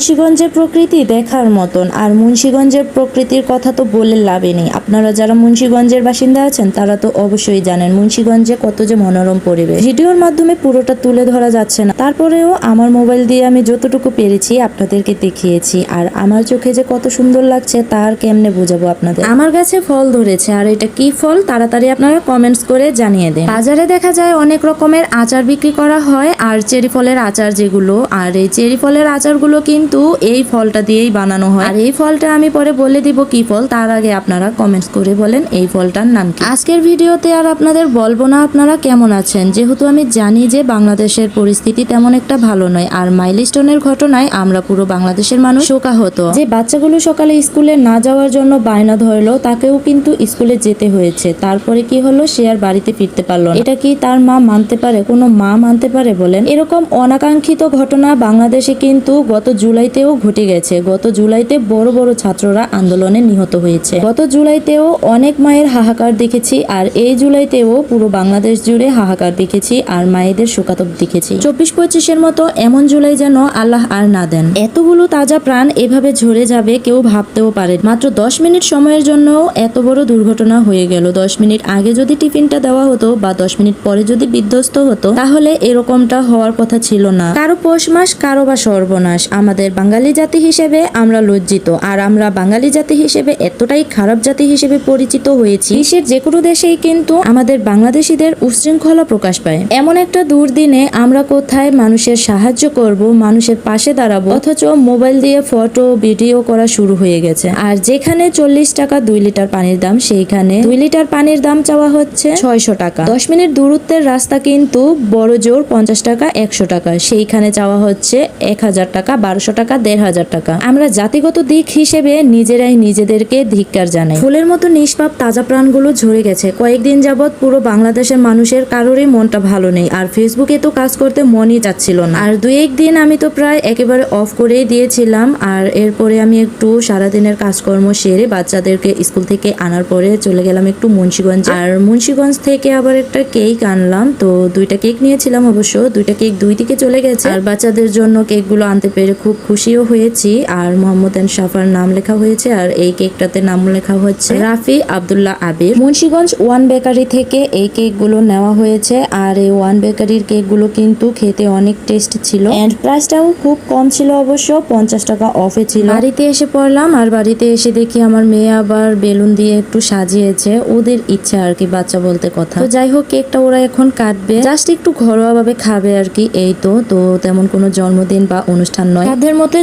মুন্সিগঞ্জের প্রকৃতি দেখার মতন। আর মুন্সিগঞ্জের প্রকৃতির কথা তো বলে লাভই নেই। আপনারা যারা মুন্সিগঞ্জের বাসিন্দা আছেন তারা তো অবশ্যই জানেন মুন্সিগঞ্জে কত যে মনোরম পরিবেশ। ভিডিওর মাধ্যমে পুরোটা তুলে ধরা যাচ্ছে না, তারপরেও আমার মোবাইল দিয়ে আমি যতটুকু পেরেছি আপনাদেরকে দেখিয়েছি। আর আমার চোখে যে কত সুন্দর লাগছে তার কেমনে বোঝাবো আপনাদের। আমার কাছে ফল ধরেছে, আর এটা কি ফল তাড়াতাড়ি আপনারা কমেন্টস করে জানিয়ে দেন। বাজারে দেখা যায় অনেক রকমের আচার বিক্রি করা হয়, আর চেরি ফলের আচার যেগুলো, আর এই চেরি ফলের আচারগুলো কিন্তু এই ফলটা দিয়েই বানানো হয়। আর এই ফলটা আমি পরে বলে দিব কি ফল, তার আগে আপনারা কমেন্টস করে বলেন এই ফলটার নাম কি। আজকের ভিডিওতে আর আপনাদের বলবো না আপনারা কেমন আছেন, যেহেতু আমি জানি যে বাংলাদেশের পরিস্থিতি তেমন একটা ভালো নয়। আর মাইলস্টোনের ঘটনায় আমরা পুরো বাংলাদেশের মানুষ শোকাহত। যে বাচ্চাগুলো সকালে স্কুলে না যাওয়ার জন্য বায়না ধরলো, তাকেও কিন্তু স্কুলে যেতে হয়েছে। তারপরে কি হলো, সে আর বাড়িতে ফিরতে পারলো না। এটা কি তার মা মানতে পারে? কোনো মা মানতে পারে বলেন? এরকম অনাকাঙ্ক্ষিত ঘটনা বাংলাদেশে কিন্তু গত জুলাইতেও ঘটে গেছে। গত জুলাইতে বড় বড় ছাত্ররা আন্দোলনে নিহত হয়েছে। গত জুলাইতেও অনেক মায়ের হাহাকার দেখেছি, আর এই জুলাইতেও পুরো বাংলাদেশ জুড়ে হাহাকার দেখেছি, আর মায়েদের শোকাতপ দেখেছি। 24-25-এর মতো এমন জুলাই যেন আল্লাহ আর না দেন। এতগুলো তাজা প্রাণ এভাবে ঝরে যাবে কেউ ভাবতেও পারে। মাত্র 10 মিনিট সময়ের জন্য এত বড় দুর্ঘটনা হয়ে গেল। 10 মিনিট আগে যদি টিফিনটা দেওয়া হতো বা 10 মিনিট পরে যদি বিধ্বস্ত হতো, তাহলে এরকমটা হওয়ার কথা ছিল না। কারো পৌষ মাস, কারো বা সর্বনাশ। আমাদের বাঙালি জাতি হিসেবে আমরা লজ্জিত, আর আমরা বাঙালি জাতি হিসেবে এতটাই খারাপ জাতি হিসেবে পরিচিত হয়েছি, বিশ্বের যে কোনো দেশেই কিন্তু আমাদের বাংলাদেশিদের উচ্ছৃঙ্খলা প্রকাশ পায়। এমন একটা দুর্দিনে আমরা কোথায় মানুষের সাহায্য করব, মানুষের পাশে দাঁড়াবো, অথচ মোবাইল দিয়ে ফটো ভিডিও করা শুরু হয়ে গেছে। আর যেখানে 40 টাকা 2 লিটার পানির দাম, সেইখানে 2 লিটার পানির দাম চাওয়া হচ্ছে 600 টাকা। 10 মিনিট দূরত্বের রাস্তা কিন্তু বড় জোর 50 টাকা 100 টাকা, সেইখানে চাওয়া হচ্ছে 1000 টাকা 1200 টাকা 1500 টাকা। আমরা জাতিগত দিক হিসেবে নিজেরাই নিজেদেরকে ধিক্কার জানাই। ফুলের মতো নিষ্পাপ তাজা প্রাণগুলো ঝরে গেছে। কয়েকদিন যাবৎ পুরো বাংলাদেশের মানুষের কারোরই মনটা ভালো নেই, আর ফেসবুকে তো কাজ করতে মনই যাচ্ছিল না। আর 2-1 দিন আমি তো প্রায় একেবারে অফ করেই দিয়েছিলাম। আর এরপরে আমি একটু সারাদিনের কাজকর্ম সেরে বাচ্চাদেরকে স্কুল থেকে আনার পরে চলে গেলাম একটু মুন্সিগঞ্জ। আর মুন্সিগঞ্জ থেকে আবার একটা কেক আনলাম। তো 2টা কেক নিয়েছিলাম, অবশ্য 2টা কেক 2 দিকে চলে গেছে। আর বাচ্চাদের জন্য কেকগুলো আনতে পেরে খুব খুশিও হয়েছি। আর মোহাম্মদ এন্ড সাফার নাম লেখা হয়েছে, আর এই কেকটাতে নাম লেখা হচ্ছে রাফি আব্দুল্লাহ আবির। মুন্সিগঞ্জ ওয়ান বেকারি থেকে এই কেকগুলো নেওয়া হয়েছে। আর এই ওয়ান বেকারির কেকগুলো কিন্তু খেতে অনেক টেস্ট ছিল, এন্ড প্রাইসটাও খুব কম ছিল, অবশ্য 50 টাকা অফে ছিল। বাড়িতে এসে পড়লাম, আর বাড়িতে এসে দেখি আমার মেয়ে আবার বেলুন দিয়ে একটু সাজিয়েছে। ওদের ইচ্ছা আর কি, বাচ্চা বলতে কথা। তো যাই হোক, কেকটা ওরা এখন কাটবে, জাস্ট একটু ঘরোয়া ভাবে খাবে আর কি, এই তো। তো তেমন কোনো জন্মদিন বা অনুষ্ঠান নয়, তাদের মতে